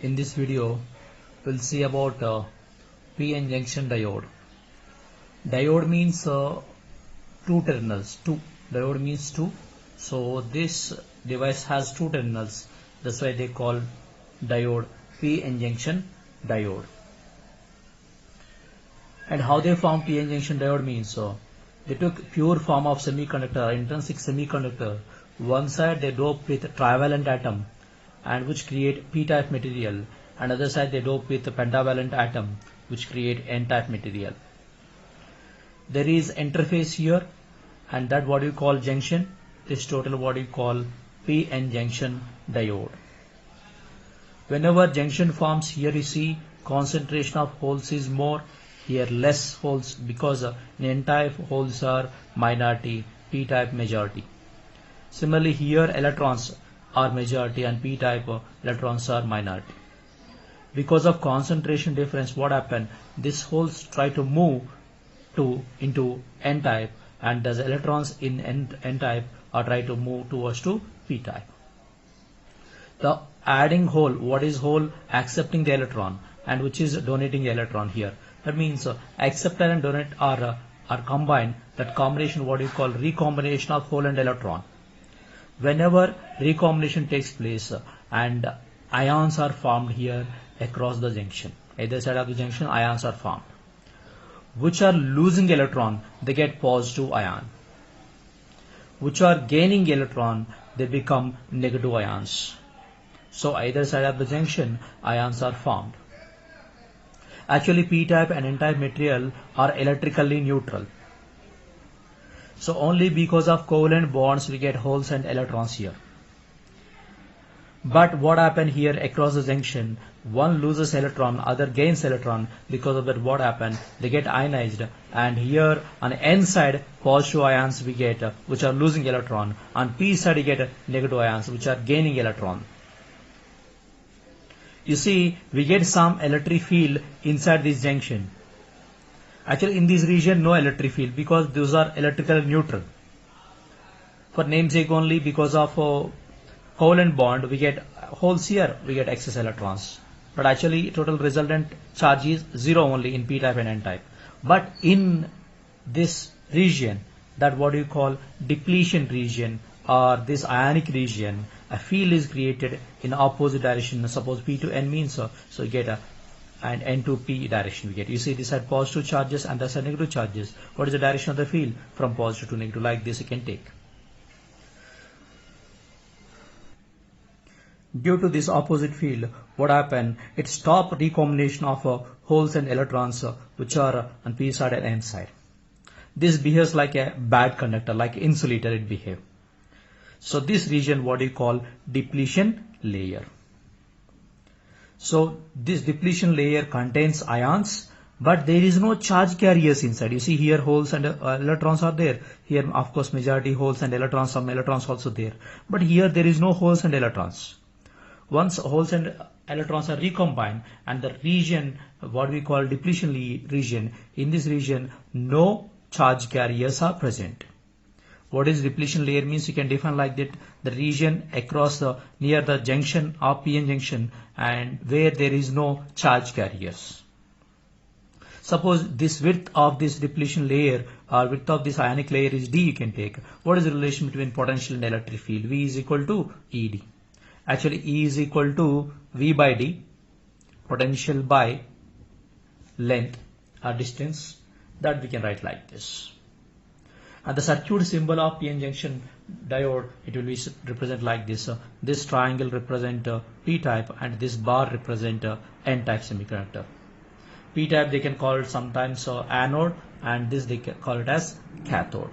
In this video, we'll see about p-n junction diode. Diode means two terminals. Diode means two. So this device has two terminals. That's why they call diode p-n junction diode. And how they form p-n junction diode means they took pure form of semiconductor, intrinsic semiconductor. One side they dope with trivalent atom, and which create p-type material, and other side they dope with pentavalent atom, which create n-type material. There is interface here, and that what you call junction. This total what you call p-n junction diode. Whenever junction forms, here you see concentration of holes is more, here less holes, because n-type holes are minority, p-type majority. Similarly, here electrons are majority and p-type electrons are minority. Because of concentration difference, what happened? These holes try to move into n-type, and the electrons in n-type are try to move towards to p-type. The adding hole, what is hole? Accepting the electron, and which is donating the electron here. That means acceptor and donate are combined. That combination what you call recombination of hole and electron. Whenever recombination takes place and ions are formed here across the junction, either side of the junction ions are formed, which are losing electron, they get positive ion. Which are gaining electron, they become negative ions. So either side of the junction ions are formed. Actually p-type and n-type material are electrically neutral. So only because of covalent bonds we get holes and electrons here. But what happened here across the junction? One loses electron, other gains electron. Because of that, what happened? They get ionized, and here on n side positive ions we get which are losing electron. On p side you get negative ions which are gaining electron. You see, we get some electric field inside this junction. Actually in this region no electric field, because those are electrically neutral. For namesake only, because of covalent bond we get holes here, we get excess electrons. But actually total resultant charge is 0 only in p-type and n-type. But in this region, that what you call depletion region, or this ionic region, a field is created in opposite direction. Suppose p to n means so you get and n to p direction we get. You see this side positive charges and this side negative charges. What is the direction of the field? From positive to negative, like this you can take. Due to this opposite field, what happened? It stopped recombination of holes and electrons which are on p side and n side. This behaves like a bad conductor, like insulator it behaves. So this region what you call depletion layer. So this depletion layer contains ions, but there is no charge carriers inside. You see here holes and electrons are there. Here of course majority holes and electrons, some electrons also there. But here there is no holes and electrons. Once holes and electrons are recombined, and the region what we call depletion region, in this region no charge carriers are present. What is depletion layer means? You can define like that: the region across near the junction of p-n junction and where there is no charge carriers. Suppose this width of this depletion layer or width of this ionic layer is d, you can take. What is the relation between potential and electric field? V is equal to Ed. Actually E is equal to V by D, potential by length or distance, that we can write like this. And the circuit symbol of p-n junction diode, it will be represent like this. This triangle represent p-type and this bar represent n-type semiconductor. P-type they can call it sometimes anode, and this they can call it as cathode.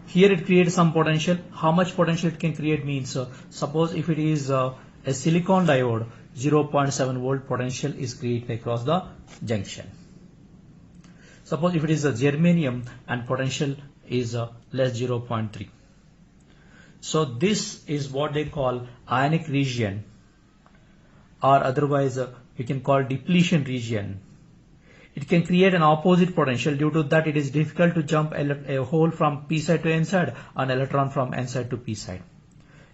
Here it creates some potential. How much potential it can create means, suppose if it is a silicon diode, 0.7 volt potential is created across the junction. Suppose if it is a germanium and potential is less 0.3. So this is what they call ionic region, or otherwise we can call depletion region. It can create an opposite potential. Due to that, it is difficult to jump a hole from p side to n side, an electron from n side to p side.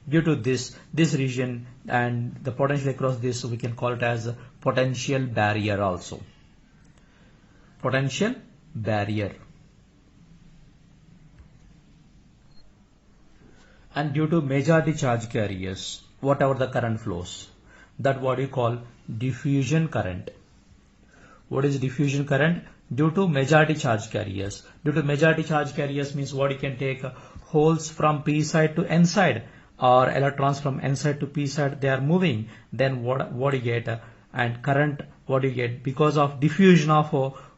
due to this region and the potential across this, so we can call it as a potential barrier also. Potential barrier. And due to majority charge carriers, whatever the current flows, that what you call diffusion current. What is diffusion current? Due to majority charge carriers. Due to majority charge carriers means what you can take holes from p side to n side, or electrons from n side to p side, they are moving. Then what you get, and current what you get because of diffusion of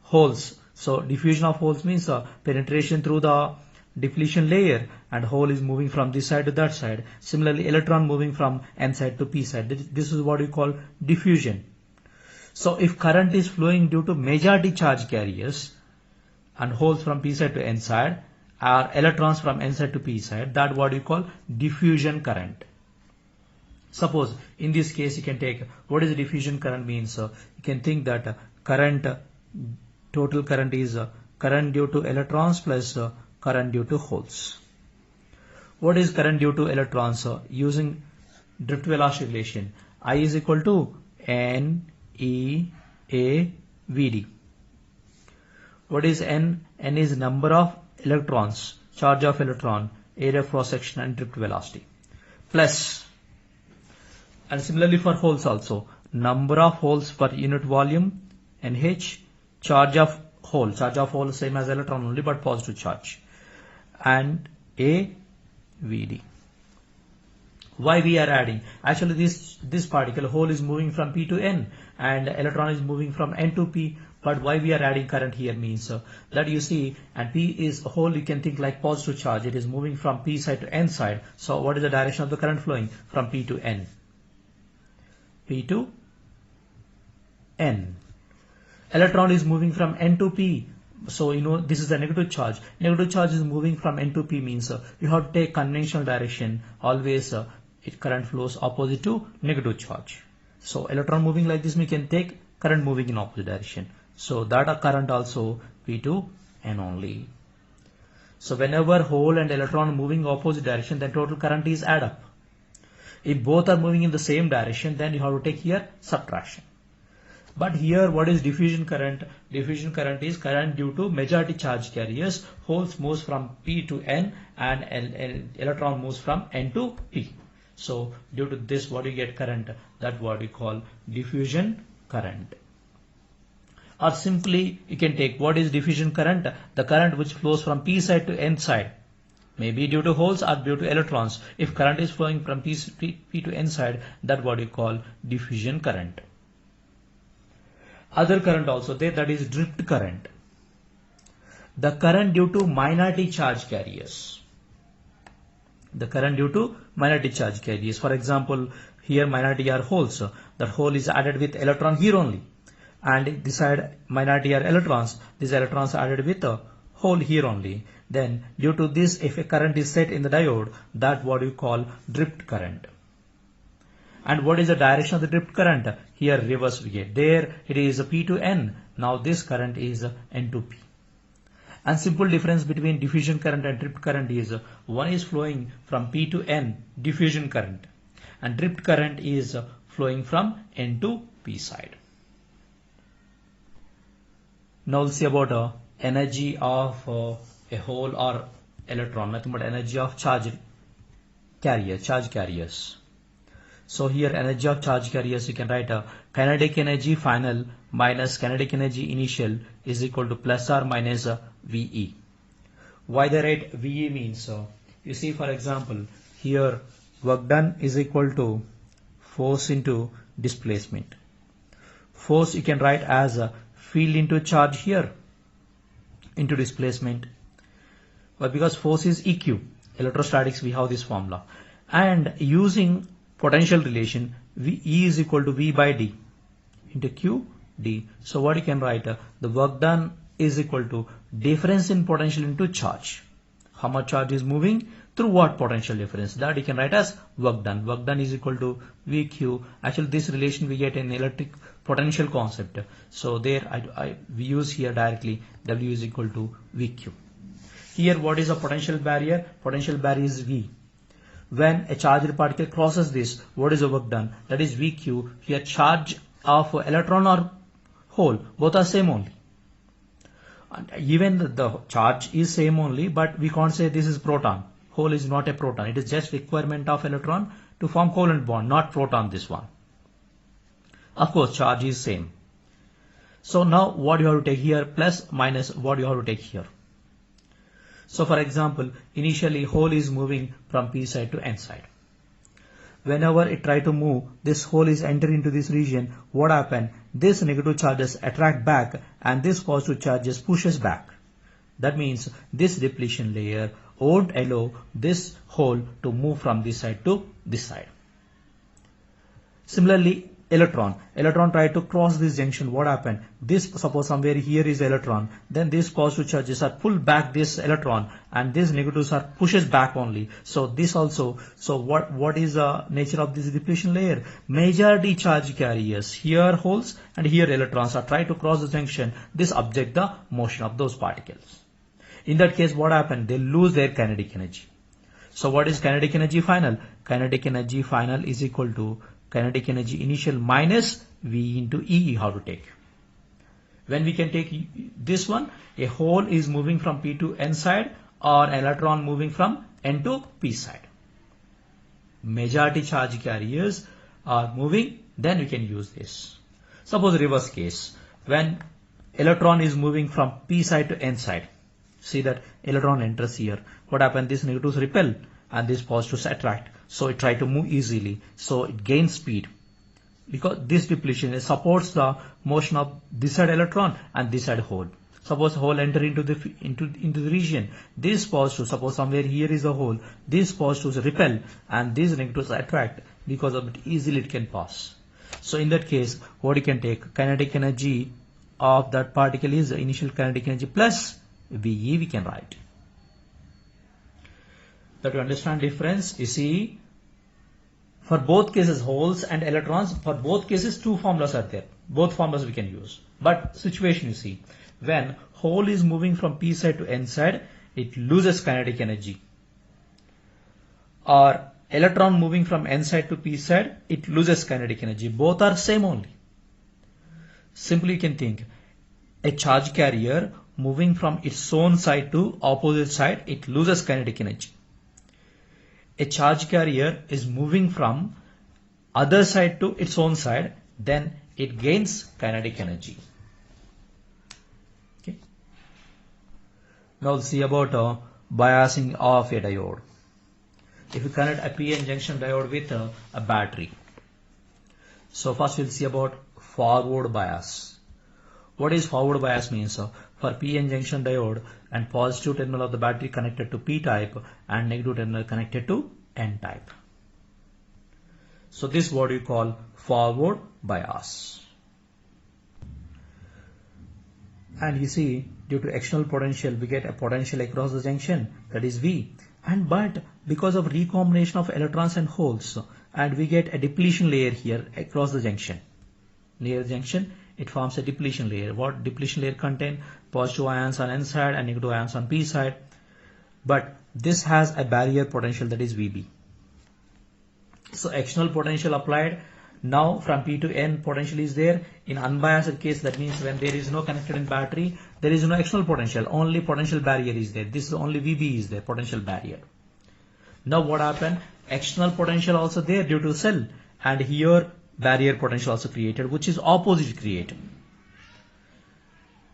holes. So diffusion of holes means penetration through the depletion layer, and hole is moving from this side to that side. Similarly, electron moving from n side to p side. This is what we call diffusion. So if current is flowing due to majority charge carriers and holes from p side to n side, or electrons from n side to p side, that what you call diffusion current. Suppose in this case you can take what is diffusion current means. You can think that current, total current is current due to electrons plus current due to holes. What is current due to electrons? Using drift velocity relation, I is equal to N E A V D. What is N? N is number of electrons, charge of electron, area of cross section, and drift velocity. Plus, and similarly for holes also, number of holes per unit volume, NH, charge of hole same as electron only but positive charge, and AVD. Why we are adding? Actually this particle hole is moving from P to N and electron is moving from N to P, but why we are adding current here means that you see, and P is a hole, you can think like positive charge, it is moving from P side to N side. So what is the direction of the current flowing? From P to N. P to N. Electron is moving from N to P. So you know this is the negative charge. Negative charge is moving from N to P means you have to take conventional direction. Always current flows opposite to negative charge. So electron moving like this, we can take current moving in opposite direction. So that current also P to N only. So whenever hole and electron moving opposite direction, then total current is add up. If both are moving in the same direction, then you have to take here subtraction. But here what is diffusion current? Diffusion current is current due to majority charge carriers. Holes moves from P to N and electron moves from N to P. So due to this what you get current, that what we call diffusion current. Or simply you can take what is diffusion current? The current which flows from P side to N side. Maybe due to holes or due to electrons. If current is flowing from P to N side, that what you call diffusion current. Other current also there, that is drift current. The current due to minority charge carriers. The current due to minority charge carriers. For example, here minority are holes. That hole is added with electron here only. And this side minority are electrons. These electrons are added with a hole here only. Then due to this, if a current is set in the diode, that what you call drift current. And what is the direction of the drift current? Here reverse we get. There it is P to N. Now this current is N to P. And simple difference between diffusion current and drift current is one is flowing from P to N, diffusion current, and drift current is flowing from N to P side. Now we'll see about energy of a hole or electron, nothing but energy of charge carriers. So here energy of charge carriers, you can write kinetic energy final minus kinetic energy initial is equal to plus or minus VE. Why they write VE means, you see for example here work done is equal to force into displacement. Force you can write as field into charge here into displacement. But because force is EQ, electrostatics we have this formula, and using potential relation E is equal to V by D into Q D. So what you can write, the work done is equal to difference in potential into charge. How much charge is moving through what potential difference, that you can write as work done. Work done is equal to VQ. Actually this relation we get in electric potential concept. So there we use here directly W is equal to VQ. Here what is a potential barrier? Potential barrier is V. when a charged particle crosses this, what is the work done? That is VQ. Here charge of electron or hole, both are same only. And even the charge is same only, but we can't say this is proton. Hole is not a proton. It is just requirement of electron to form covalent bond, not proton this one. Of course, charge is same. So now what you have to take here, plus minus what you have to take here. So for example, initially hole is moving from P side to N side. Whenever it try to move, this hole is entering into this region. What happen? This negative charges attract back and this positive charges pushes back. That means this depletion layer won't allow this hole to move from this side to this side. Similarly, electron try to cross this junction. What happened? This, suppose somewhere here is electron, then these positive charges are pulled back this electron and these negatives are pushes back only. So this also, so what is the nature of this depletion layer? Majority charge carriers, here holes and here electrons are try to cross the junction. This object the motion of those particles. In that case, what happened? They lose their kinetic energy. So what is kinetic energy final? Kinetic energy final is equal to kinetic energy initial minus V into E you have to take. When we can take this one, a hole is moving from P to N side or electron moving from N to P side. Majority charge carriers are moving, then we can use this. Suppose reverse case, when electron is moving from P side to N side. See that electron enters here. What happens? These negatives repel and these positives attract. So it tries to move easily. So it gains speed. Because this depletion supports the motion of this side electron and this side hole. Suppose hole enter into the region. This positive, suppose somewhere here is a hole. These positives repel and these negatives attract. Because of it easily it can pass. So in that case, what you can take? Kinetic energy of that particle is the initial kinetic energy plus VE we can write. That you understand difference, you see, for both cases holes and electrons, for both cases two formulas are there. Both formulas we can use. But situation you see, when hole is moving from P side to N side, it loses kinetic energy. Or electron moving from N side to P side, it loses kinetic energy. Both are same only. Simply you can think, a charge carrier moving from its own side to opposite side, it loses kinetic energy. A charge carrier is moving from other side to its own side, then it gains kinetic energy. Okay. Now we'll see about biasing of a diode. If you connect a PN junction diode with a battery. So first we'll see about forward bias. What is forward bias means? For PN junction diode and positive terminal of the battery connected to P type and negative terminal connected to N type. So this is what you call forward bias. And you see, due to external potential, we get a potential across the junction, that is V. And but because of recombination of electrons and holes, and we get a depletion layer here across the junction. Near the junction, it forms a depletion layer. What depletion layer contain? Positive ions on N side and negative ions on P side. But this has a barrier potential, that is VB. So external potential applied. Now from P to N potential is there. In unbiased case, that means when there is no connected in battery, there is no external potential. Only potential barrier is there. This is only VB is there, potential barrier. Now what happened? External potential also there due to cell, and here barrier potential also created, which is opposite created.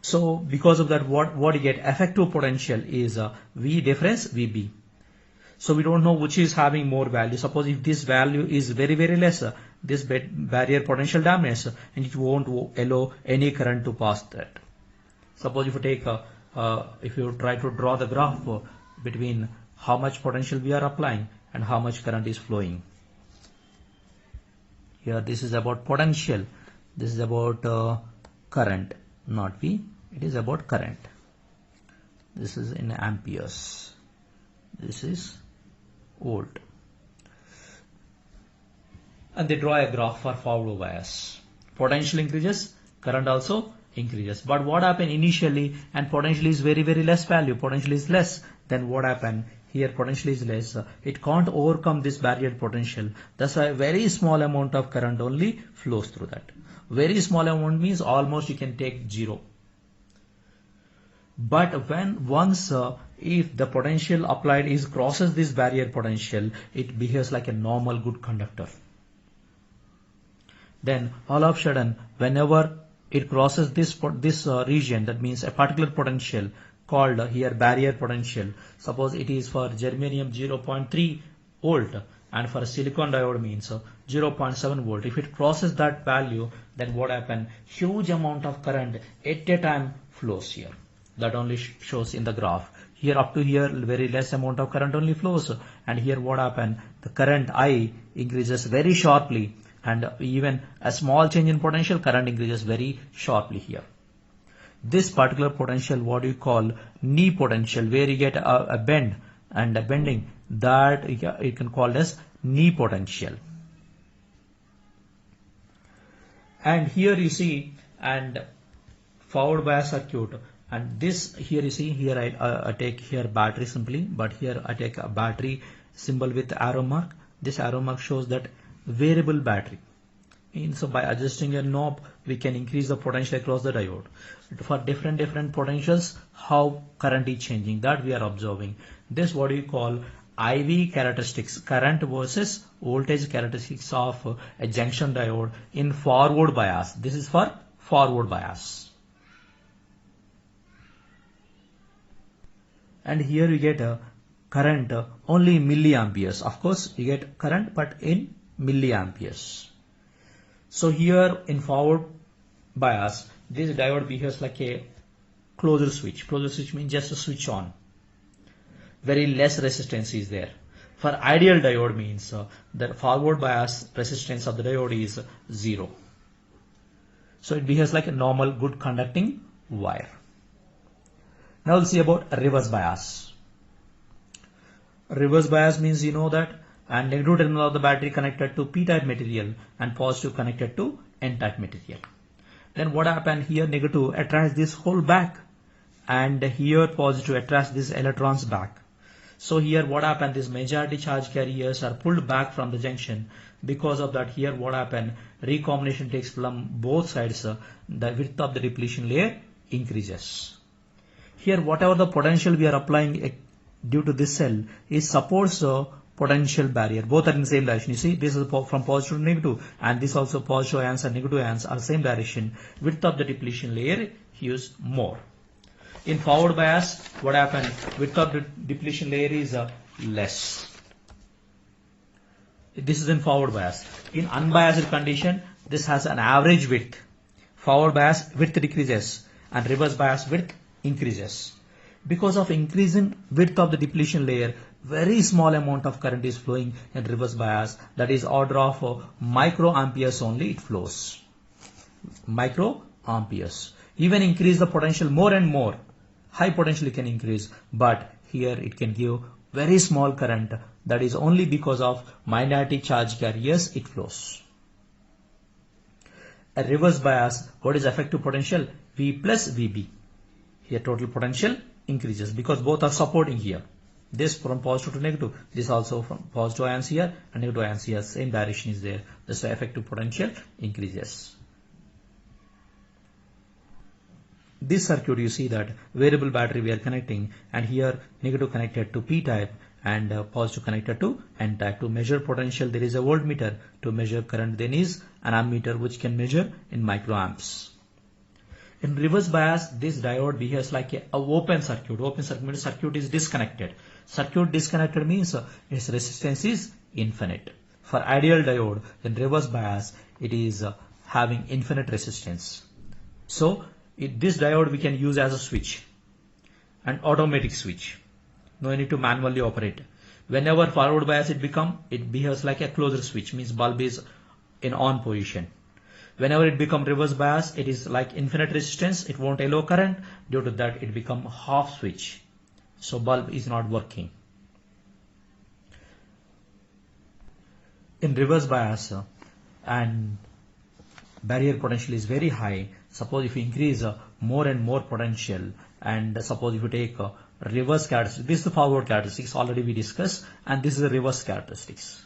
So because of that, what you get? Effective potential is V difference VB. So we don't know which is having more value. Suppose if this value is very less, this barrier potential damage, and it won't allow any current to pass that. Suppose if you take if you try to draw the graph between how much potential we are applying and how much current is flowing. Here this is about potential, this is about current, not V, it is about current. This is in amperes, this is volt. And they draw a graph for forward bias. Potential increases, current also increases. But what happened initially, and potential is very less value, potential is less, then what happened? here potential is less, it can't overcome this barrier potential. That's why very small amount of current only flows through that. Very small amount means almost you can take zero. But when once if the potential applied is crosses this barrier potential, it behaves like a normal good conductor. Then all of a sudden, whenever it crosses this region, that means a particular potential called here barrier potential. Suppose it is for germanium 0.3 volt and for silicon diode means 0.7 volt. If it crosses that value, then what happen? Huge amount of current at a time flows here. That only shows in the graph. Here up to here very less amount of current only flows, and here what happen? The current I increases very sharply, and even a small change in potential, current increases very sharply here. This particular potential, what you call knee potential, where you get a bend and a bending, that you can call as knee potential. And here you see, and forward bias circuit, and this here you see, here I take here battery simply, but here I take a battery symbol with arrow mark. This arrow mark shows that variable battery. And so by adjusting a knob, we can increase the potential across the diode. For different potentials, how current is changing, that we are observing. This what you call IV characteristics, current versus voltage characteristics of a junction diode in forward bias. This is for forward bias. And here you get a current only milliamperes. Of course, you get current, but in milliamperes. So here in forward bias, this diode behaves like a closure switch. Closure switch means just a switch on. Very less resistance is there. For ideal diode means the forward bias resistance of the diode is 0. So it behaves like a normal good conducting wire. Now we'll see about reverse bias. Reverse bias means you know that, and negative terminal of the battery connected to p-type material and positive connected to n-type material. Then what happens here? Negative attracts this whole back, and here positive attracts these electrons back. So here what happens? These majority charge carriers are pulled back from the junction. Because of that, here what happens? Recombination takes from both sides. The width of the depletion layer increases. Here whatever the potential we are applying due to this cell is supports potential barrier. Both are in the same direction. You see, this is from positive to negative, and this also positive ions and negative ions are same direction. Width of the depletion layer is more. In forward bias, what happens? Width of the depletion layer is less. This is in forward bias. In unbiased condition, this has an average width. Forward bias width decreases, and reverse bias width increases. Because of increasing width of the depletion layer, very small amount of current is flowing in reverse bias. That is order of microamperes only it flows. Microamperes. Even increase the potential more and more. High potential it can increase, but here it can give very small current. That is only because of minority charge carriers it flows. A reverse bias, what is effective potential? V plus VB. Here total potential increases because both are supporting here. This from positive to negative, this also from positive ions here and negative ions here, same direction is there. That's why effective potential increases. This circuit you see that variable battery we are connecting, and here negative connected to p-type and positive connected to n-type. To measure potential there is a voltmeter, to measure current then is an ammeter which can measure in microamps. In reverse bias, this diode behaves like an open circuit. Open circuit means circuit is disconnected. Circuit disconnected means its resistance is infinite. For ideal diode, in reverse bias, it is having infinite resistance. So this diode we can use as a switch, an automatic switch. No need to manually operate. Whenever forward bias it behaves like a closed switch, means bulb is in on position. Whenever it becomes reverse bias, it is like infinite resistance, it won't allow current. Due to that, it becomes half switch. So bulb is not working. In reverse bias and barrier potential is very high. Suppose if you increase more and more potential, and suppose if you take reverse characteristic. This is the forward characteristics already we discussed, and this is the reverse characteristics.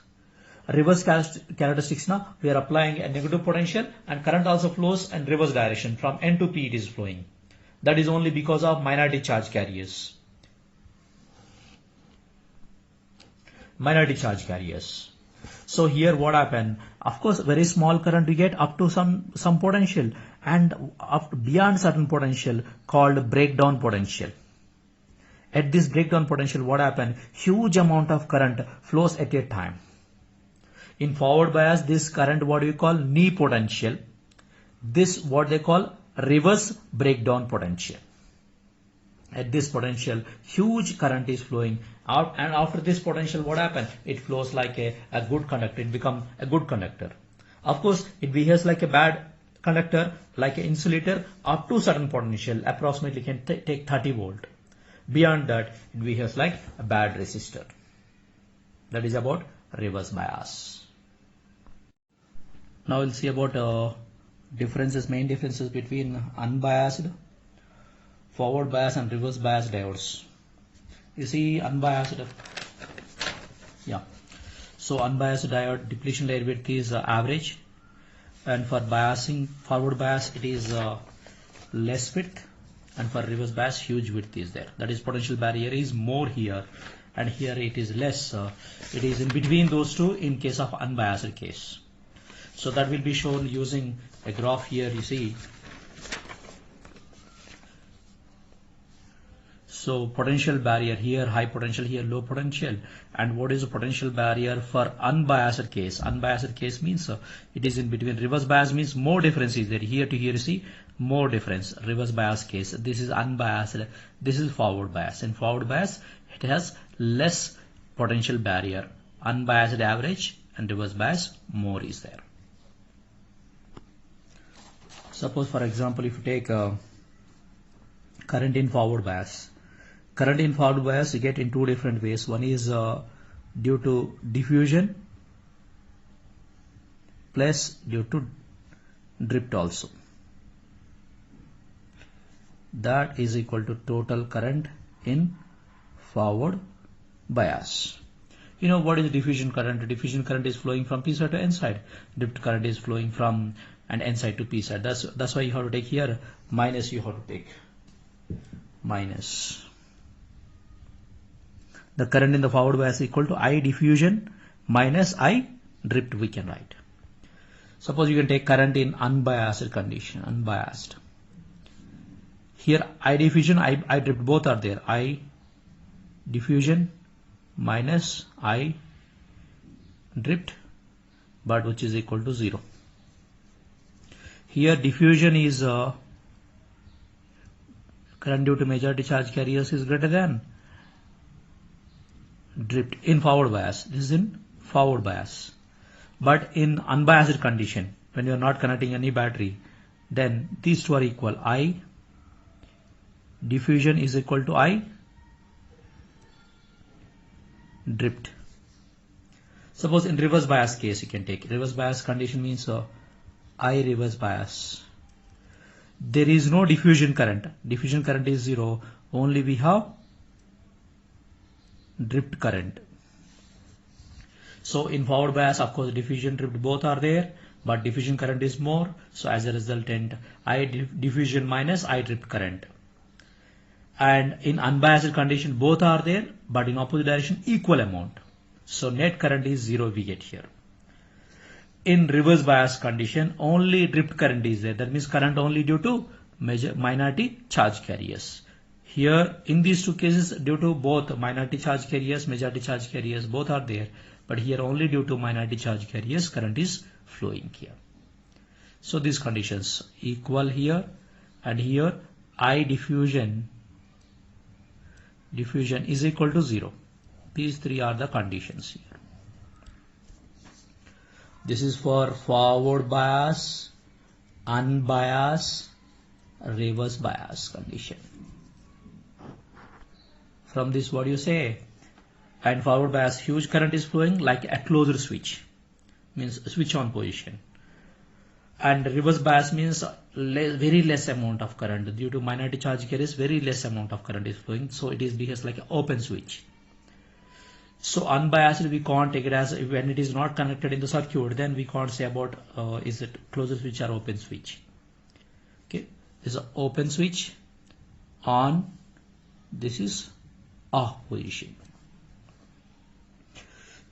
Reverse characteristics now we are applying a negative potential, and current also flows in reverse direction from N to P it is flowing. That is only because of minority charge carriers. Minority charge carriers. So here what happened? Of course, very small current we get up to some potential, and up beyond certain potential called breakdown potential. At this breakdown potential, what happened? Huge amount of current flows at a time. In forward bias, this current what we call knee potential. This what they call reverse breakdown potential. At this potential, huge current is flowing out, and after this potential, what happened? It flows like a good conductor. It becomes a good conductor. Of course, it behaves like a bad conductor, like an insulator, up to certain potential, approximately can take 30 volt. Beyond that, it behaves like a bad resistor. That is about reverse bias. Now we'll see about main differences between unbiased, forward bias and reverse bias diodes. You see unbiased, yeah. So unbiased diode depletion layer width is average, and for biasing forward bias it is less width, and for reverse bias huge width is there. That is potential barrier is more here, and here it is less. It is in between those two in case of unbiased case. So that will be shown using a graph here. You see, so potential barrier here, high potential here, low potential. And what is the potential barrier for unbiased case? Unbiased case means it is in between. Reverse bias means more difference is there. Here to here you see more difference. Reverse bias case, this is unbiased, this is forward bias. In forward bias it has less potential barrier. Unbiased average, and reverse bias more is there. Suppose for example if you take current in forward bias. Current in forward bias you get in two different ways. One is due to diffusion plus due to drift also. That is equal to total current in forward bias. You know what is diffusion current? Diffusion current is flowing from P side to N side. Drift current is flowing from N side to P side. That's why you have to take here minus. You have to take minus. The current in the forward bias is equal to I diffusion minus I drift. We can write. Suppose you can take current in unbiased condition. Unbiased. Here I diffusion, I drift both are there. I diffusion minus I drift, but which is equal to 0. Here diffusion is current due to majority charge carriers is greater than drift in forward bias. This is in forward bias. But in unbiased condition, when you are not connecting any battery, then these two are equal. I diffusion is equal to I drift. Suppose in reverse bias case you can take. Reverse bias condition means I reverse bias. There is no diffusion current. Diffusion current is 0. Only we have drift current. So in forward bias, of course, diffusion drift both are there, but diffusion current is more. So as a resultant, I diffusion minus I drift current. And in unbiased condition, both are there, but in opposite direction, equal amount. So net current is 0 we get here. In reverse bias condition, only drift current is there. That means current only due to minority charge carriers. Here in these two cases, due to both minority charge carriers, majority charge carriers, both are there. But here only due to minority charge carriers, current is flowing here. So these conditions equal here, and here I diffusion is equal to 0. These three are the conditions here. This is for forward bias, unbiased, reverse bias condition. From this, what do you say? And forward bias, huge current is flowing like a closed switch, means switch on position. And reverse bias means very less amount of current. Due to minority charge carriers, very less amount of current is flowing, so it is behaves like an open switch. So unbiased, we can't take it as when it is not connected in the circuit, then we can't say about is it closed switch or open switch. Okay, this is an open switch on, this is off position.